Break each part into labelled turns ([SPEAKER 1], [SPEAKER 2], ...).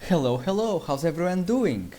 [SPEAKER 1] Hello, how's everyone doing?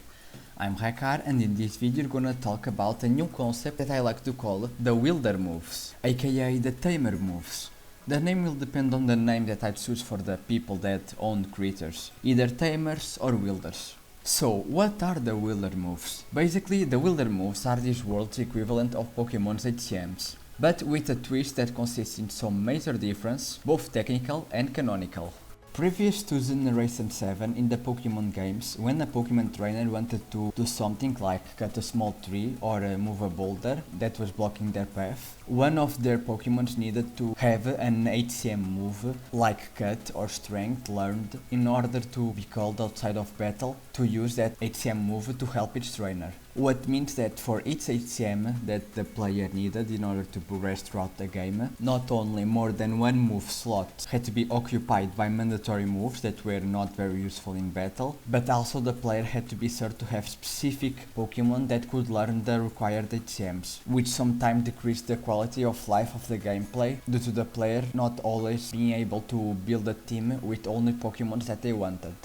[SPEAKER 1] I'm Raikar, and in this video we're gonna talk about a new concept that I like to call the Wielder Moves, aka the Tamer Moves. The name will depend on the name that I choose for the people that own creatures, either Tamers or Wielders. So, what are the Wielder Moves? Basically, the Wielder Moves are this world's equivalent of Pokemon's HCMs, but with a twist that consists in some major difference, both technical and canonical. Previous to Generation 7 in the Pokemon games, when a Pokemon trainer wanted to do something like cut a small tree or move a boulder that was blocking their path, one of their Pokemons needed to have an HCM move like cut or strength learned in order to be called outside of battle to use that HCM move to help its trainer. What means that for each HCM that the player needed in order to progress throughout the game, not only more than one move slot had to be occupied by mandatory moves that were not very useful in battle, but also the player had to be sure to have specific Pokemon that could learn the required HCMs, which sometimes decreased the quality of life of the gameplay due to the player not always being able to build a team with only Pokemons that they wanted.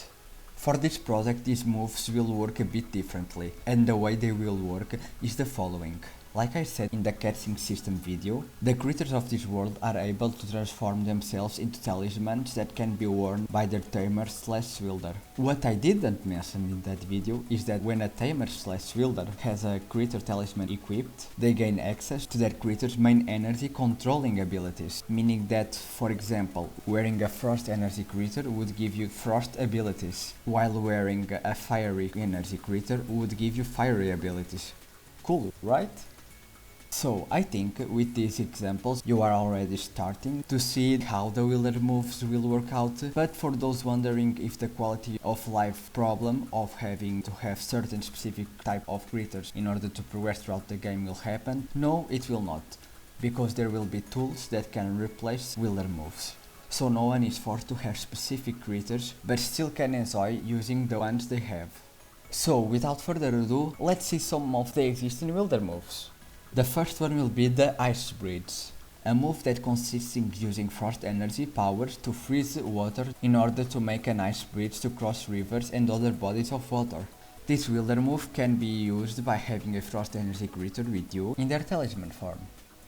[SPEAKER 1] For this project, these moves will work a bit differently, and the way they will work is the following. Like I said in the catching system video, the creatures of this world are able to transform themselves into talismans that can be worn by their tamer/wielder. What I didn't mention in that video is that when a tamer/wielder has a creature talisman equipped, they gain access to that creature's main energy controlling abilities, meaning that, for example, wearing a frost energy creature would give you frost abilities, while wearing a fiery energy creature would give you fiery abilities. Cool, right? So, I think with these examples you are already starting to see how the Wielder moves will work out, but for those wondering if the quality of life problem of having to have certain specific type of creatures in order to progress throughout the game will happen, no, it will not, because there will be tools that can replace Wielder moves. So no one is forced to have specific creatures, but still can enjoy using the ones they have. So, without further ado, let's see some of the existing Wielder moves. The first one will be the Ice Bridge, a move that consists in using frost energy powers to freeze water in order to make an ice bridge to cross rivers and other bodies of water. This Wielder move can be used by having a frost energy creature with you in their talisman form.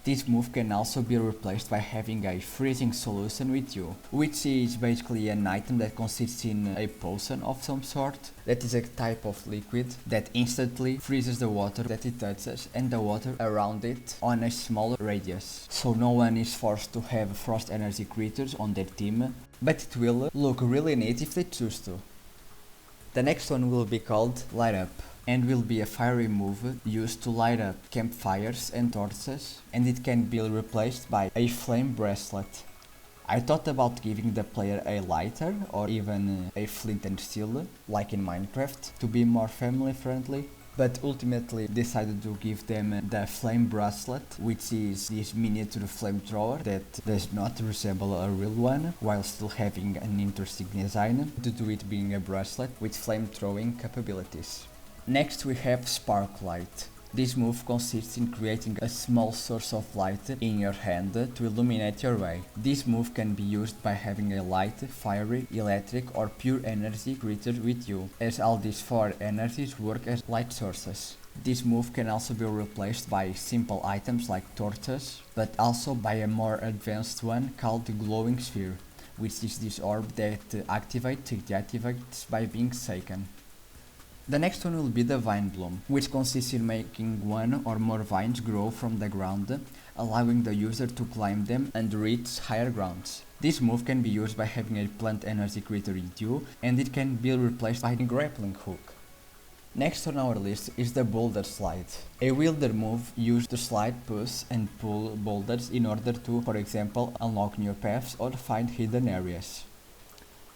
[SPEAKER 1] This move can also be replaced by having a freezing solution with you, which is basically an item that consists in a potion of some sort, that is a type of liquid that instantly freezes the water that it touches and the water around it on a small radius. So no one is forced to have frost energy creatures on their team, but it will look really neat if they choose to. The next one will be called Light Up, and will be a fiery move used to light up campfires and torches, and it can be replaced by a flame bracelet. I thought about giving the player a lighter or even a flint and steel, like in Minecraft, to be more family friendly, but ultimately decided to give them the flame bracelet, which is this miniature flamethrower that does not resemble a real one, while still having an interesting design due to it being a bracelet with flame-throwing capabilities. Next we have Spark Light. This move consists in creating a small source of light in your hand to illuminate your way. This move can be used by having a light, fiery, electric or pure energy creature with you, as all these four energies work as light sources. This move can also be replaced by simple items like torches, but also by a more advanced one called the Glowing Sphere, which is this orb that deactivates by being shaken. The next one will be the Vine Bloom, which consists in making one or more vines grow from the ground, allowing the user to climb them and reach higher grounds. This move can be used by having a plant energy creature with you, and it can be replaced by a grappling hook. Next on our list is the Boulder Slide, a wielder move used to slide, push and pull boulders in order to, for example, unlock new paths or find hidden areas.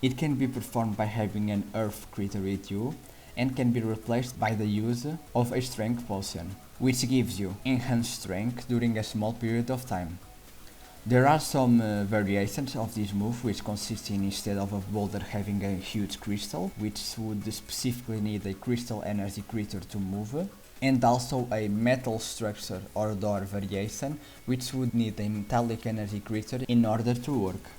[SPEAKER 1] It can be performed by having an earth creature with you, and can be replaced by the use of a strength potion, which gives you enhanced strength during a small period of time. There are some variations of this move which consist in, instead of a boulder, having a huge crystal, which would specifically need a crystal energy creature to move, and also a metal structure or door variation which would need a metallic energy creature in order to work.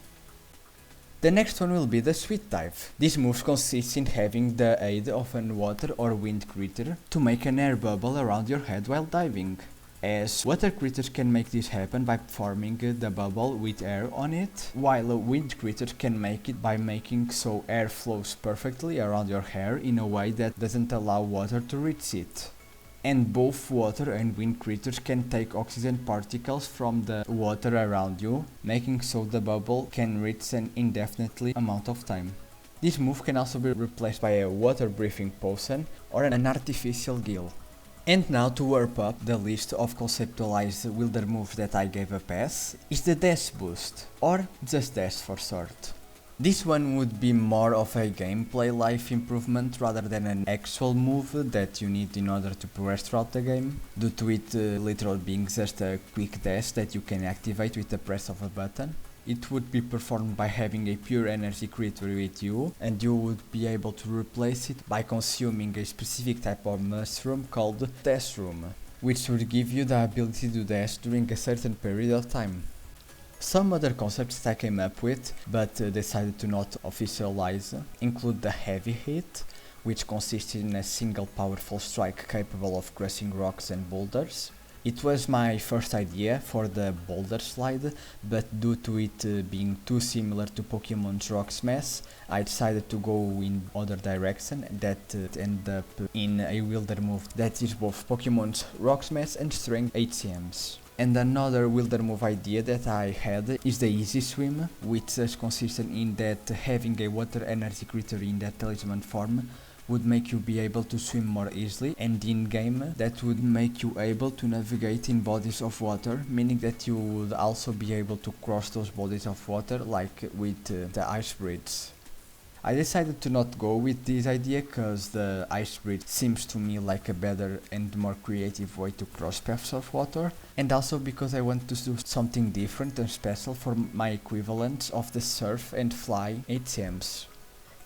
[SPEAKER 1] The next one will be the Sweet Dive. This move consists in having the aid of a water or wind creature to make an air bubble around your head while diving. As water creatures can make this happen by forming the bubble with air on it, while a wind creature can make it by making so air flows perfectly around your hair in a way that doesn't allow water to reach it. And both water and wind creatures can take oxygen particles from the water around you, making so the bubble can reach an indefinitely amount of time. This move can also be replaced by a water breathing potion or an artificial gill. And now to warp up the list of conceptualized Wielder moves that I gave a pass is the Dash Boost, or just Dash for short. This one would be more of a gameplay life improvement rather than an actual move that you need in order to progress throughout the game, due to it literally being just a quick dash that you can activate with the press of a button. It would be performed by having a pure energy creature with you, and you would be able to replace it by consuming a specific type of mushroom called Dashroom, which would give you the ability to dash during a certain period of time. Some other concepts that I came up with, but decided to not officialize, include the Heavy Hit, which consists in a single powerful strike capable of crushing rocks and boulders. It was my first idea for the boulder slide, but due to it being too similar to Pokemon's Rock Smash, I decided to go in other direction that ended up in a Wielder move that is both Pokemon's Rock Smash and Strength HCMs. And another Wielder move idea that I had is the Easy Swim, which is consistent in that having a water energy creature in that talisman form would make you be able to swim more easily, and in game that would make you able to navigate in bodies of water, meaning that you would also be able to cross those bodies of water like with the ice bridge. I decided to not go with this idea cause the ice bridge seems to me like a better and more creative way to cross paths of water, and also because I want to do something different and special for my equivalents of the surf and fly HMs.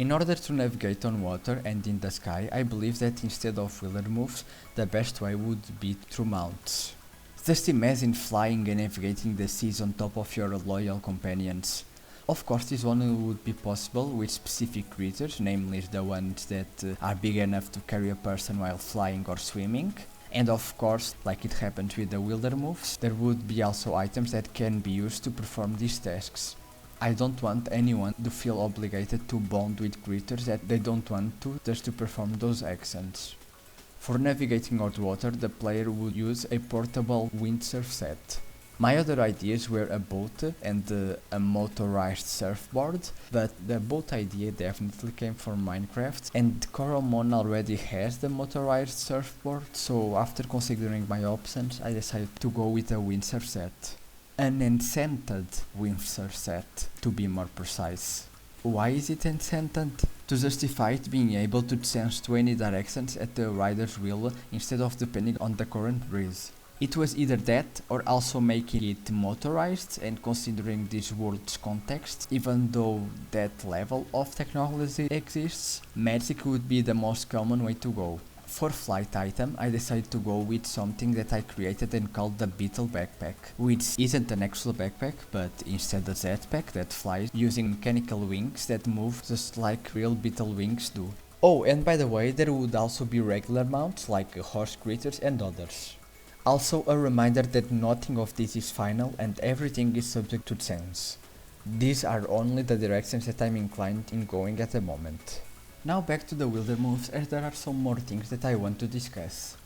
[SPEAKER 1] In order to navigate on water and in the sky, I believe that instead of Wielder moves, the best way would be through mounts. Just imagine flying and navigating the seas on top of your loyal companions. Of course, this only would be possible with specific creatures, namely the ones that are big enough to carry a person while flying or swimming. And of course, like it happens with the Wielder moves, there would be also items that can be used to perform these tasks. I don't want anyone to feel obligated to bond with creatures that they don't want to just to perform those actions. For navigating on water, the player would use a portable windsurf set. My other ideas were a boat and a motorized surfboard, but the boat idea definitely came from Minecraft, and Coromon already has the motorized surfboard, so after considering my options, I decided to go with a windsurf set. An enchanted windsurf set, to be more precise. Why is it enchanted? To justify it being able to change to any directions at the rider's will instead of depending on the current breeze. It was either that or also making it motorized, and considering this world's context, even though that level of technology exists, magic would be the most common way to go. For flight item, I decided to go with something that I created and called the Beetle Backpack, which isn't an actual backpack, but instead a jetpack that flies using mechanical wings that move just like real beetle wings do. Oh, and by the way, there would also be regular mounts like horse creatures and others. Also a reminder that nothing of this is final and everything is subject to chance. These are only the directions that I'm inclined in going at the moment. Now back to the Wielder moves, as there are some more things that I want to discuss.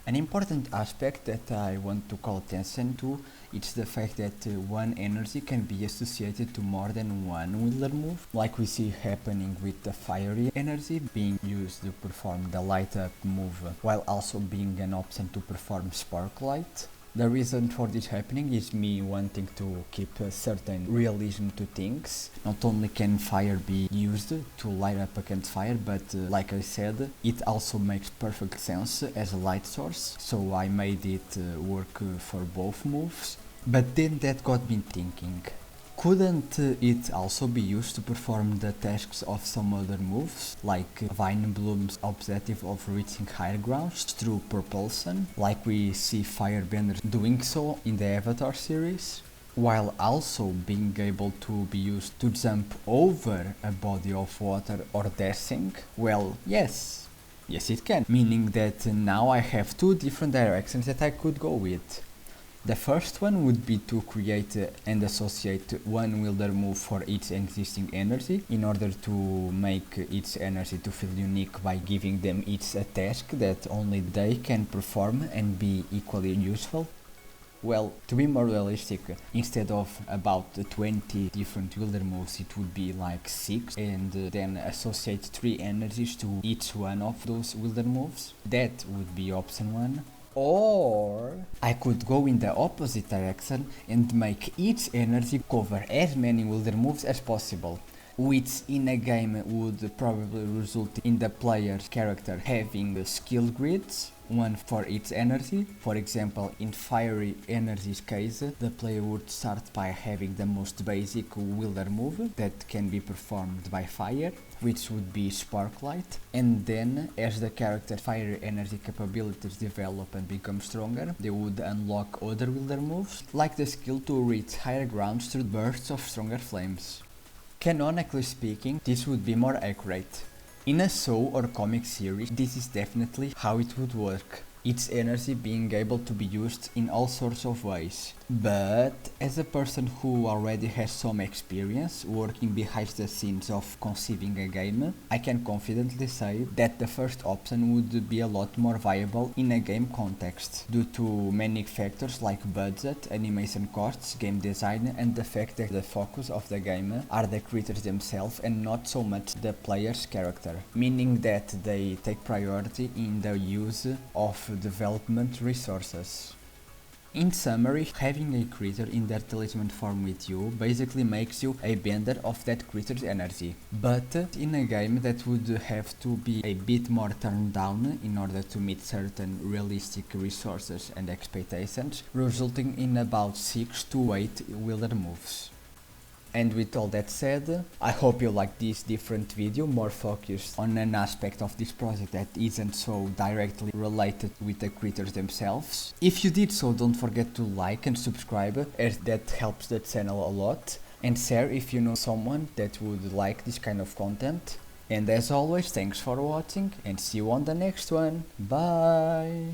[SPEAKER 1] An important aspect that I want to call attention to is the fact that one energy can be associated to more than one Wielder move, like we see happening with the fiery energy being used to perform the light up move, while also being an option to perform spark light. The reason for this happening is me wanting to keep a certain realism to things. Not only can fire be used to light up a campfire, but like I said, it also makes perfect sense as a light source, so I made it work for both moves. But then that got me thinking, couldn't it also be used to perform the tasks of some other moves, like Vine Bloom's objective of reaching higher grounds through propulsion, like we see Firebender doing so in the Avatar series? while also being able to be used to jump over a body of water or dashing? Well, yes. Yes, it can. Meaning that now I have two different directions that I could go with. The first one would be to create and associate one wielder move for each existing energy in order to make each energy to feel unique by giving them each a task that only they can perform and be equally useful. Well, to be more realistic, instead of about 20 different wielder moves, it would be like 6 and then associate 3 energies to each one of those wielder moves. That would be option 1. Or I could go in the opposite direction and make each energy cover as many wielder moves as possible, which in a game would probably result in the player's character having skill grids, one for each energy. For example, in fiery energy's case, the player would start by having the most basic wielder move that can be performed by fire, which would be Sparklight, and then as the character's fire energy capabilities develop and become stronger, they would unlock other wielder moves, like the skill to reach higher grounds through bursts of stronger flames. Canonically speaking, this would be more accurate. In a show or comic series, this is definitely how it would work, its energy being able to be used in all sorts of ways. But as a person who already has some experience working behind the scenes of conceiving a game, I can confidently say that the first option would be a lot more viable in a game context, due to many factors like budget, animation costs, game design, and the fact that the focus of the game are the creators themselves and not so much the player's character, meaning that they take priority in the use of development resources. In summary, having a creature in their talisman form with you basically makes you a bender of that creature's energy, but in a game that would have to be a bit more turned down in order to meet certain realistic resources and expectations, resulting in about 6 to 8 wielder moves. And with all that said, I hope you liked this different video, more focused on an aspect of this project that isn't so directly related with the creators themselves. If you did so, don't forget to like and subscribe, as that helps the channel a lot, and share if you know someone that would like this kind of content. And as always, thanks for watching and see you on the next one. Bye!